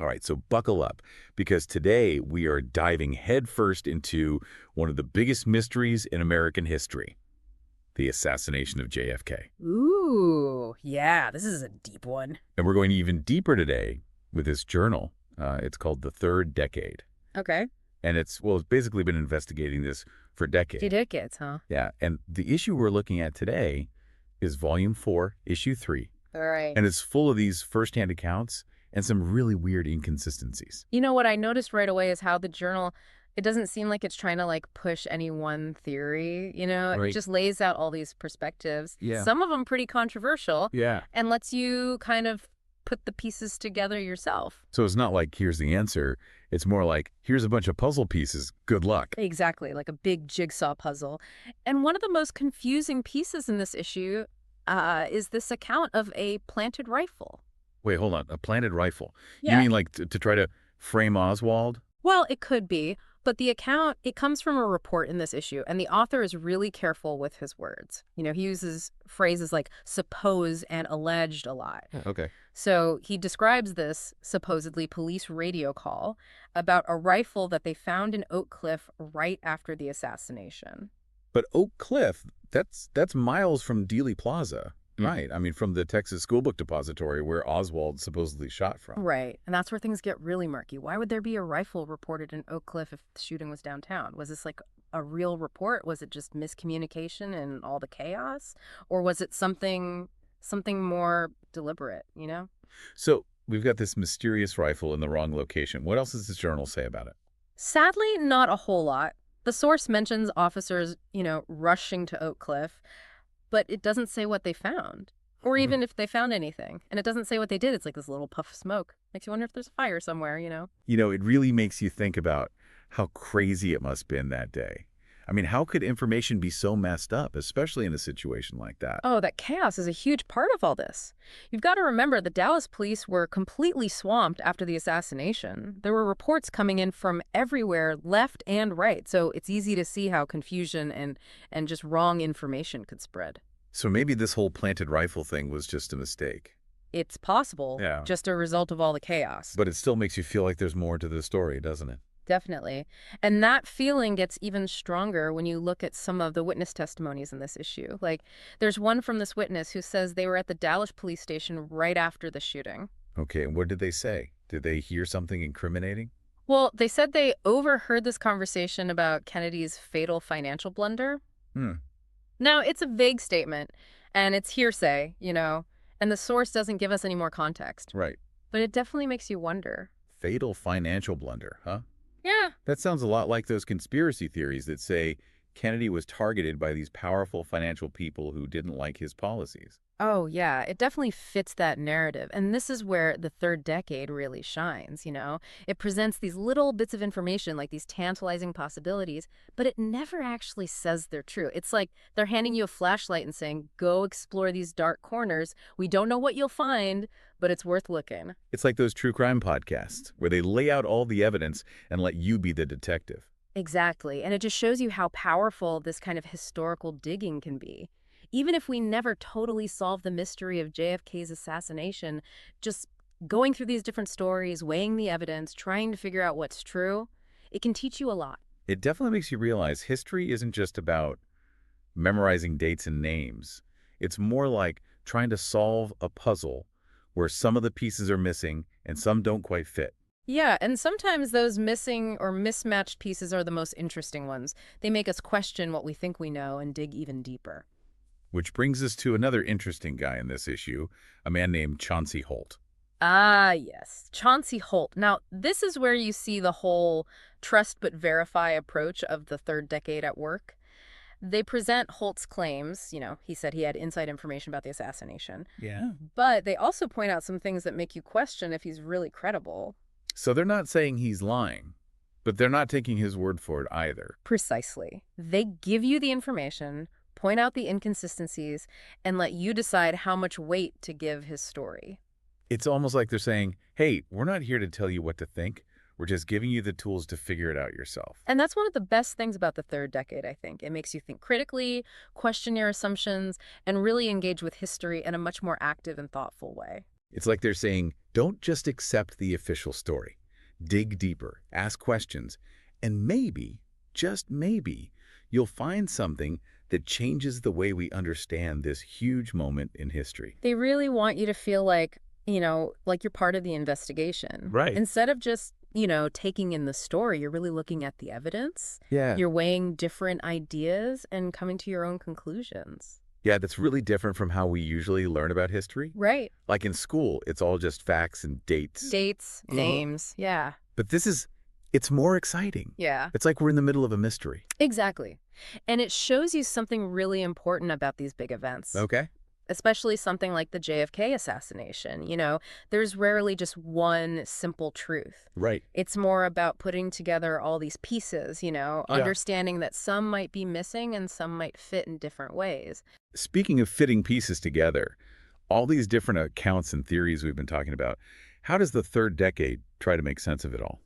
All right, so buckle up, because today we are diving headfirst into one of the biggest mysteries in American history, the assassination of JFK. Ooh, yeah, this is a deep one. And we're going even deeper today with this journal. It's called The Third Decade. Okay. And it's basically been investigating this for Few decades. decades, huh? Yeah, and the issue we're looking at today is Volume 4, Issue 3. All right. And it's full of these firsthand accounts and some really weird inconsistencies. You know what I noticed right away is how the journal, it doesn't seem like it's trying to push any one theory, It Right. just lays out all these perspectives. Yeah. Some of them pretty controversial Yeah. and lets you kind of put the pieces together yourself. So it's not like, here's the answer. It's more like, here's a bunch of puzzle pieces. Good luck. Exactly, like a big jigsaw puzzle. And one of the most confusing pieces in this issue is this account of a planted rifle. Wait, hold on. A planted rifle. You Yeah. mean like to try to frame Oswald? Well, it could be, but the account, it comes from a report in this issue, and the author is really careful with his words. He uses phrases like suppose and alleged a lot. Okay. So he describes this supposedly police radio call about a rifle that they found in Oak Cliff right after the assassination. But Oak Cliff, that's miles from Dealey Plaza, Mhm. right? I mean, from the Texas School Book Depository where Oswald supposedly shot from. Right, and that's where things get really murky. Why would there be a rifle reported in Oak Cliff if the shooting was downtown? Was this like a real report? Was it just miscommunication and all the chaos? Or was it something more deliberate? So we've got this mysterious rifle in the wrong location. What else does this journal say about it? Sadly, not a whole lot. The source mentions officers, rushing to Oak Cliff, but it doesn't say what they found, or even if they found anything. And it doesn't say what they did. It's like this little puff of smoke. Makes you wonder if there's a fire somewhere. It really makes you think about how crazy it must have been that day. I mean, how could information be so messed up, especially in a situation like that? Oh, that chaos is a huge part of all this. You've got to remember the Dallas police were completely swamped after the assassination. There were reports coming in from everywhere, left and right, so it's easy to see how confusion and just wrong information could spread. So maybe this whole planted rifle thing was just a mistake. It's possible, Yeah. just a result of all the chaos. But it still makes you feel like there's more to the story, doesn't it? Definitely. And that feeling gets even stronger when you look at some of the witness testimonies in this issue. Like, there's one from this witness who says they were at the Dallas police station right after the shooting. Okay, and what did they say? Did they hear something incriminating? Well, they said they overheard this conversation about Kennedy's fatal financial blunder. Hmm. Now, it's a vague statement, and it's hearsay, and the source doesn't give us any more context. Right. But it definitely makes you wonder. Fatal financial blunder, huh? Yeah. That sounds a lot like those conspiracy theories that say Kennedy was targeted by these powerful financial people who didn't like his policies. Oh, yeah, it definitely fits that narrative. And this is where the third decade really shines. It presents these little bits of information, like these tantalizing possibilities, but it never actually says they're true. It's like they're handing you a flashlight and saying, go explore these dark corners. We don't know what you'll find, but it's worth looking. It's like those true crime podcasts where they lay out all the evidence and let you be the detective. Exactly. And it just shows you how powerful this kind of historical digging can be. Even if we never totally solve the mystery of JFK's assassination, just going through these different stories, weighing the evidence, trying to figure out what's true, it can teach you a lot. It definitely makes you realize history isn't just about memorizing dates and names. It's more like trying to solve a puzzle where some of the pieces are missing and some don't quite fit. Yeah, and sometimes those missing or mismatched pieces are the most interesting ones. They make us question what we think we know and dig even deeper. Which brings us to another interesting guy in this issue, a man named Chauncey Holt. Ah, yes. Chauncey Holt. Now, this is where you see the whole trust but verify approach of the third decade at work. They present Holt's claims. He said he had inside information about the assassination. Yeah. But they also point out some things that make you question if he's really credible. So they're not saying he's lying, but they're not taking his word for it either. Precisely. They give you the information, point out the inconsistencies, and let you decide how much weight to give his story. It's almost like they're saying, hey, we're not here to tell you what to think. We're just giving you the tools to figure it out yourself. And that's one of the best things about the third decade, I think. It makes you think critically, question your assumptions, and really engage with history in a much more active and thoughtful way. It's like they're saying, don't just accept the official story. Dig deeper, ask questions, and maybe, just maybe, you'll find something that changes the way we understand this huge moment in history. They really want you to feel like, like you're part of the investigation. Right. Instead of just, taking in the story, you're really looking at the evidence. Yeah. You're weighing different ideas and coming to your own conclusions. Yeah, that's really different from how we usually learn about history. Right. Like in school, it's all just facts and dates. Dates, names, yeah. But it's more exciting. Yeah. It's like we're in the middle of a mystery. Exactly. And it shows you something really important about these big events. Okay. Especially something like the JFK assassination. There's rarely just one simple truth. Right. It's more about putting together all these pieces, understanding that some might be missing and some might fit in different ways. Speaking of fitting pieces together, all these different accounts and theories we've been talking about, how does the third decade try to make sense of it all?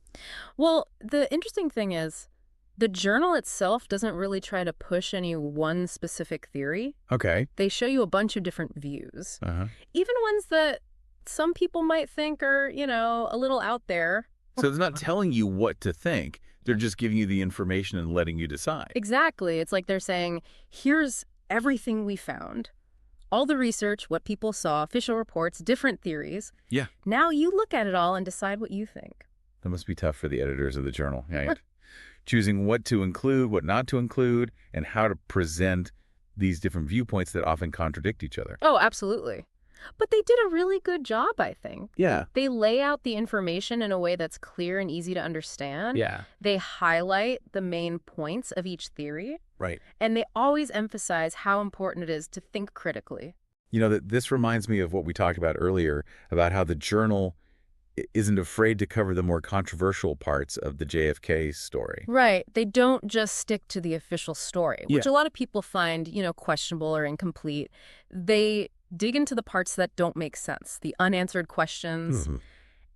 Well, the interesting thing is, the journal itself doesn't really try to push any one specific theory. Okay. They show you a bunch of different views, Uh-huh. even ones that some people might think are, a little out there. So it's not telling you what to think. They're just giving you the information and letting you decide. Exactly. It's like they're saying, here's everything we found. All the research, what people saw, official reports, different theories. Yeah. Now you look at it all and decide what you think. That must be tough for the editors of the journal. Right? Choosing what to include, what not to include, and how to present these different viewpoints that often contradict each other. Oh, absolutely. But they did a really good job, I think. Yeah. They lay out the information in a way that's clear and easy to understand. Yeah. They highlight the main points of each theory. Right. And they always emphasize how important it is to think critically. This reminds me of what we talked about earlier, about how the journal isn't afraid to cover the more controversial parts of the JFK story. Right. They don't just stick to the official story, which Yeah. a lot of people find, questionable or incomplete. They dig into the parts that don't make sense, the unanswered questions,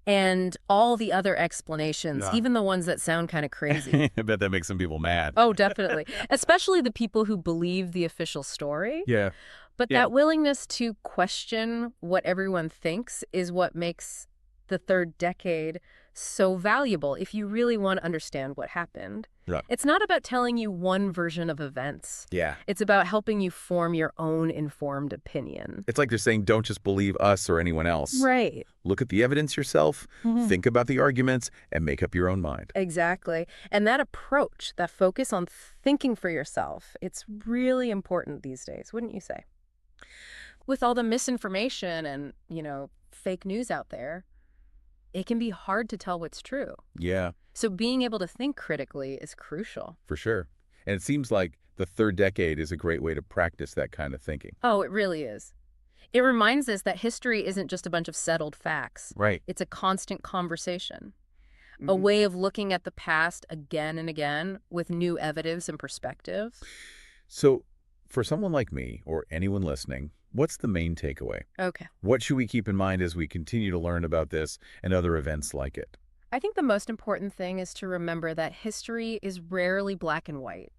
and all the other explanations, even the ones that sound kind of crazy. I bet that makes some people mad. Oh, definitely. Especially the people who believe the official story. Yeah. But that willingness to question what everyone thinks is what makes the third decade so valuable if you really want to understand what happened. Right. It's not about telling you one version of events. Yeah. It's about helping you form your own informed opinion. It's like they're saying, don't just believe us or anyone else. Right. Look at the evidence yourself, think about the arguments, and make up your own mind. Exactly. And that approach, that focus on thinking for yourself, it's really important these days, wouldn't you say? With all the misinformation and, fake news out there, it can be hard to tell what's true. Yeah, So being able to think critically is crucial. for sure. And it seems like the third decade is a great way to practice that kind of thinking. Oh, it really is. It reminds us that history isn't just a bunch of settled facts. Right. It's a constant conversation, a way of looking at the past again and again with new evidence and perspective. So for someone like me or anyone listening, what's the main takeaway? Okay. What should we keep in mind as we continue to learn about this and other events like it? I think the most important thing is to remember that history is rarely black and white.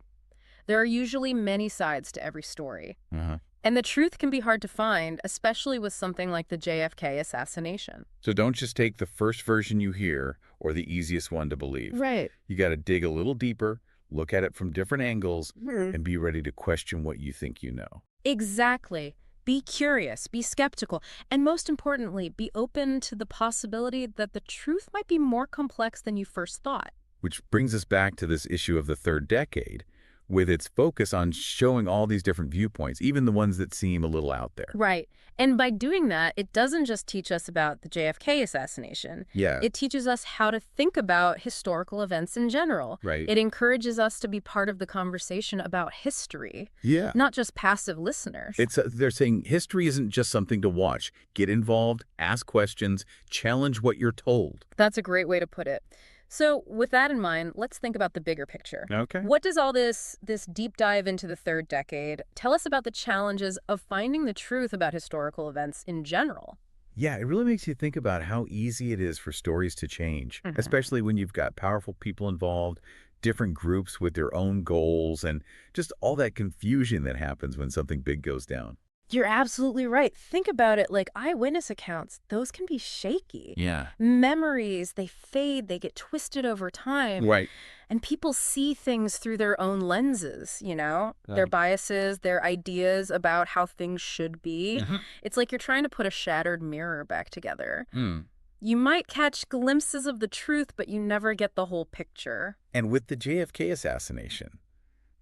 There are usually many sides to every story. Uh-huh. And the truth can be hard to find, especially with something like the JFK assassination. So don't just take the first version you hear or the easiest one to believe. Right. You got to dig a little deeper, look at it from different angles, and be ready to question what you think you know. Exactly. Be curious, be skeptical, and most importantly, be open to the possibility that the truth might be more complex than you first thought. Which brings us back to this issue of the third decade, with its focus on showing all these different viewpoints, even the ones that seem a little out there. Right. And by doing that, it doesn't just teach us about the JFK assassination. Yeah. It teaches us how to think about historical events in general. Right. It encourages us to be part of the conversation about history, Yeah. not just passive listeners. They're saying history isn't just something to watch. Get involved, ask questions, challenge what you're told. That's a great way to put it. So with that in mind, let's think about the bigger picture. Okay. What does all this deep dive into the third decade tell us about the challenges of finding the truth about historical events in general? Yeah, it really makes you think about how easy it is for stories to change, especially when you've got powerful people involved, different groups with their own goals, and just all that confusion that happens when something big goes down. You're absolutely right. Think about it, like eyewitness accounts, those can be shaky. Yeah. Memories, they fade, they get twisted over time. Right. And people see things through their own lenses, their Right. biases, their ideas about how things should be. Mhm. It's like you're trying to put a shattered mirror back together. Mm. You might catch glimpses of the truth, but you never get the whole picture. And with the JFK assassination,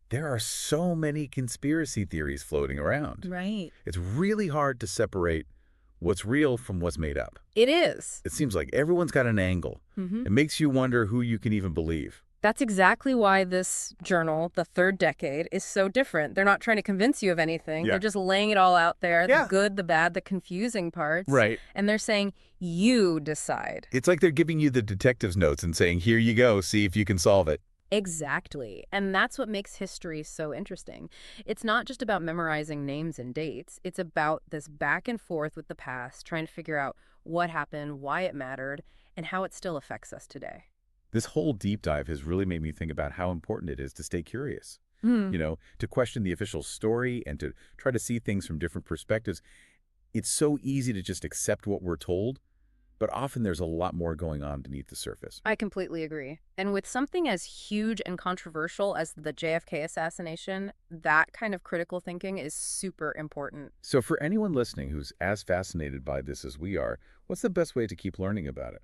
there are so many conspiracy theories floating around. Right. It's really hard to separate what's real from what's made up. It is. It seems like everyone's got an angle. It makes you wonder who you can even believe. That's exactly why this journal, The Third Decade, is so different. They're not trying to convince you of anything. Yeah. They're just laying it all out there, Yeah. the good, the bad, the confusing parts. Right. And they're saying, you decide. It's like they're giving you the detective's notes and saying, here you go, see if you can solve it. Exactly. And that's what makes history so interesting. It's not just about memorizing names and dates. It's about this back and forth with the past, trying to figure out what happened, why it mattered, and how it still affects us today. This whole deep dive has really made me think about how important it is to stay curious. To question the official story and to try to see things from different perspectives. It's so easy to just accept what we're told, but often there's a lot more going on beneath the surface. I completely agree. And with something as huge and controversial as the JFK assassination, that kind of critical thinking is super important. So for anyone listening who's as fascinated by this as we are, what's the best way to keep learning about it?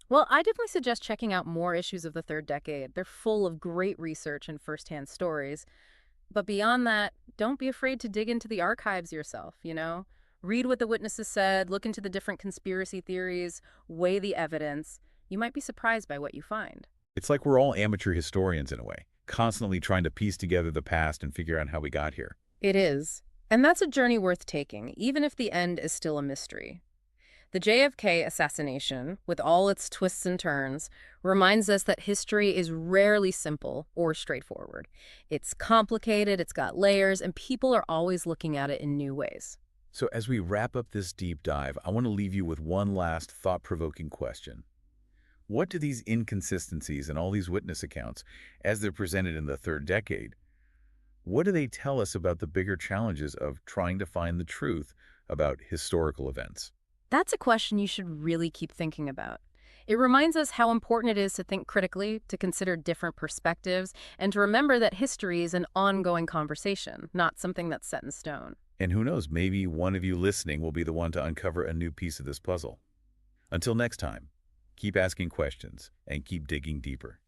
Well, I definitely suggest checking out more issues of The Third Decade. They're full of great research and firsthand stories. But beyond that, don't be afraid to dig into the archives yourself. Read what the witnesses said, look into the different conspiracy theories, weigh the evidence. You might be surprised by what you find. It's like we're all amateur historians in a way, constantly trying to piece together the past and figure out how we got here. It is. And that's a journey worth taking, even if the end is still a mystery. The JFK assassination, with all its twists and turns, reminds us that history is rarely simple or straightforward. It's complicated, it's got layers, and people are always looking at it in new ways. So as we wrap up this deep dive, I want to leave you with one last thought-provoking question. What do these inconsistencies in all these witness accounts, as they're presented in the third decade, what do they tell us about the bigger challenges of trying to find the truth about historical events? That's a question you should really keep thinking about. It reminds us how important it is to think critically, to consider different perspectives, and to remember that history is an ongoing conversation, not something that's set in stone. And who knows, maybe one of you listening will be the one to uncover a new piece of this puzzle. Until next time, keep asking questions and keep digging deeper.